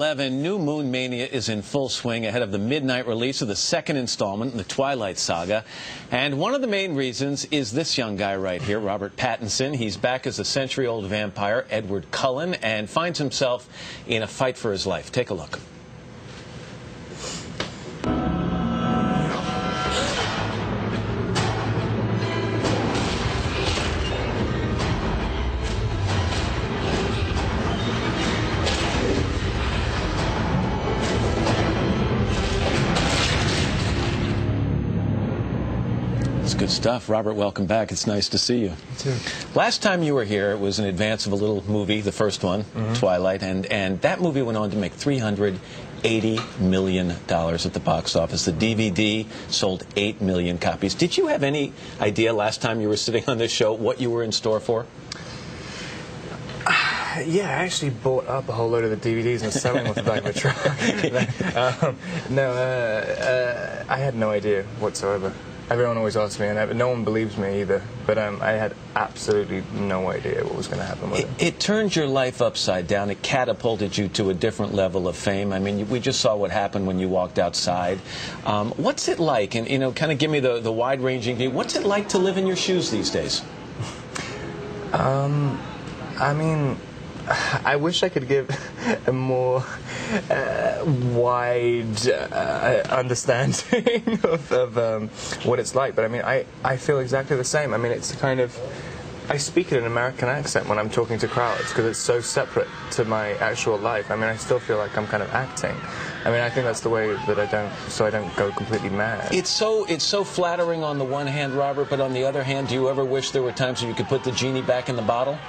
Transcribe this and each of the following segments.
11, New Moon Mania is in full swing ahead of the midnight release of the second installment in the Twilight Saga. And one of the main reasons is this young guy right here, Robert Pattinson. He's back as a century-old vampire, Edward Cullen, and finds himself in a fight for his life. Take a look. It's good stuff. Robert, welcome back. It's nice to see you. You too. Last time you were here, it was in advance of a little movie, the first one, Twilight, and that movie went on to make $380 million at the box office. The DVD sold 8 million copies. Did you have any idea last time you were sitting on this show what you were in store for? Yeah, I actually bought up a whole load of the DVDs and selling them off the back of a truck. I had no idea whatsoever. Everyone always asks me, and no one believes me either. But I had absolutely no idea what was going to happen with it. It turned your life upside down. It catapulted you to a different level of fame. I mean, we just saw what happened when you walked outside. What's it like? And, you know, kind of give me the wide-ranging view. What's it like to live in your shoes these days? I mean, I wish I could give a more wide understanding of what it's like, but I mean, I feel exactly the same. I mean, it's kind of, I speak in an American accent when I'm talking to crowds because it's so separate to my actual life. I mean, I still feel like I'm kind of acting. I mean, I think that's the way that I don't go completely mad. It's so flattering on the one hand, Robert, but on the other hand, do you ever wish there were times when you could put the genie back in the bottle?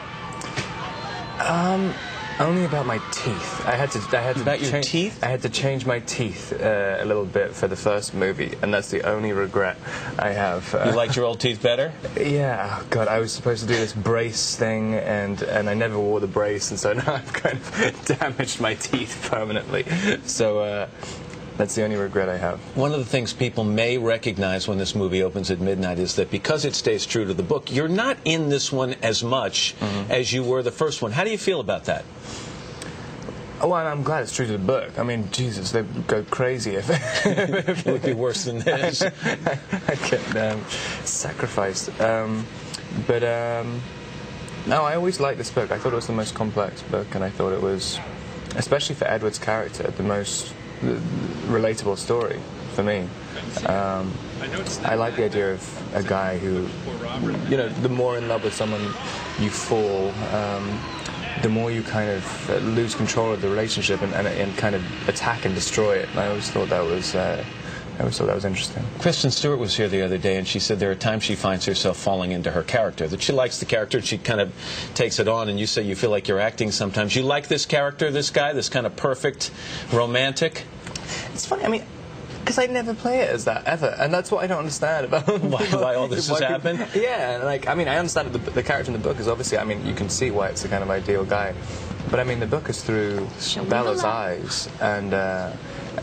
Only about my teeth. I had to about your teeth? I had to change my teeth a little bit for the first movie, and that's the only regret I have. You liked your old teeth better? Yeah. Oh God, I was supposed to do this brace thing, and I never wore the brace, and so now I've kind of damaged my teeth permanently. So. That's the only regret I have. One of the things people may recognize when this movie opens at midnight is that because it stays true to the book, you're not in this one as much as you were the first one. How do you feel about that? Oh, well, I'm glad it's true to the book. I mean, Jesus, they'd go crazy if it would be worse than this. I get sacrificed. No, I always liked this book. I thought it was the most complex book, and I thought it was, especially for Edward's character, the most relatable story for me. I like the idea of a guy who, you know, the more in love with someone you fall, the more you kind of lose control of the relationship and kind of attack and destroy it. And I always thought that was interesting. Kristen Stewart was here the other day, and she said there are times she finds herself falling into her character, that she likes the character, and she kind of takes it on, and you say you feel like you're acting sometimes. You like this character, this guy, this kind of perfect romantic? It's funny, I mean, because I never play it as that, ever, and that's what I don't understand about why all this has happened? Yeah, like, I mean, I understand that the character in the book is obviously, I mean, you can see why it's the kind of ideal guy, but I mean, the book is through Bella's eyes,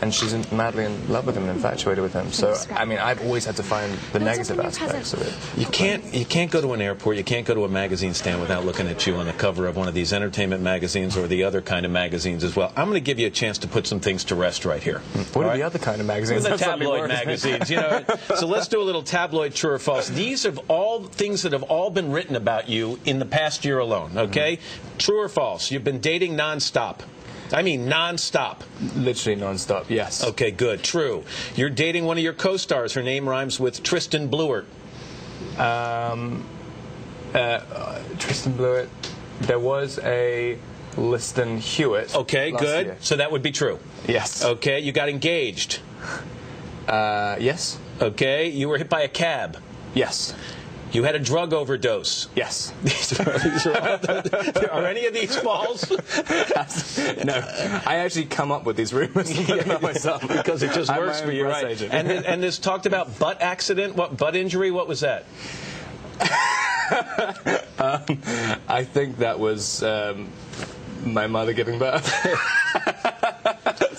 and she's madly in love with him and infatuated with him. So, I mean, I've always had to find the negative aspects of it. You can't go to an airport, you can't go to a magazine stand without looking at you on the cover of one of these entertainment magazines or the other kind of magazines as well. I'm going to give you a chance to put some things to rest right here. What are the other kind of magazines? The tabloid magazines, you know. So let's do a little tabloid true or false. These are all things that have all been written about you in the past year alone, okay? True or false? You've been dating nonstop. I mean non-stop. Literally non-stop, yes. Okay, good. True. You're dating one of your co-stars. Her name rhymes with Tristan Bluert. Tristan Bluert. There was a Liston Hewitt. Okay, good. Year. So that would be true. Yes. Okay, you got engaged. Yes. Okay, you were hit by a cab. Yes. You had a drug overdose. Yes. Are any of these false? No. I actually come up with these rumors myself. Because it just works for you, right? And this talked about butt accident, butt injury, what was that? I think that was my mother giving birth.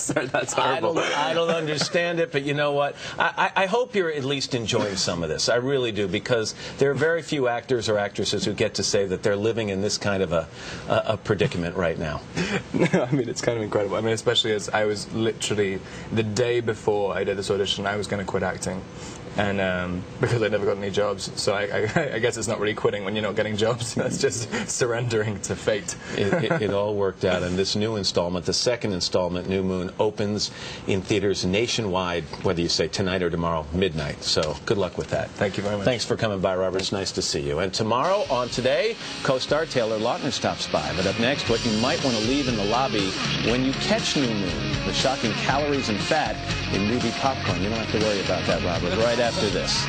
Sorry, that's horrible. I don't understand it, but you know what? I hope you're at least enjoying some of this. I really do, because there are very few actors or actresses who get to say that they're living in this kind of a predicament right now. No, I mean, it's kind of incredible. I mean, especially as I was literally, the day before I did this audition, I was going to quit acting. And because I never got any jobs, so I guess it's not really quitting when you're not getting jobs. That's just surrendering to fate. It all worked out, and this new installment, the second installment, New Moon, opens in theaters nationwide, whether you say tonight or tomorrow, midnight. So good luck with that. Thank you very much. Thanks for coming by, Robert. It's nice to see you. And tomorrow on Today, co-star Taylor Lautner stops by. But up next, what you might want to leave in the lobby when you catch New Moon, the shocking calories and fat in movie popcorn. You don't have to worry about that, Robert. Right after this.